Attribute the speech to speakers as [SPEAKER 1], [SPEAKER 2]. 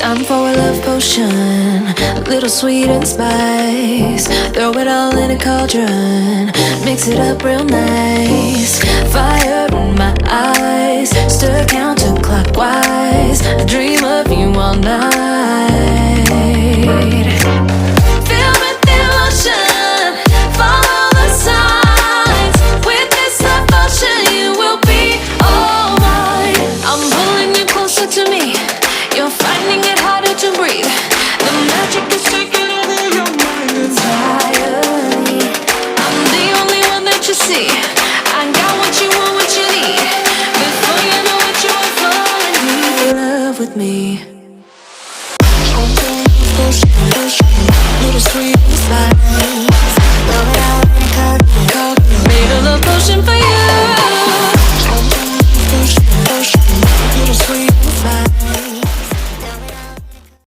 [SPEAKER 1] I'm for a love potion, a little sweet and spice. Throw it all in a cauldron, mix it up real nice. Fire in my eyes, stir counterclockwise. I dream of you all night.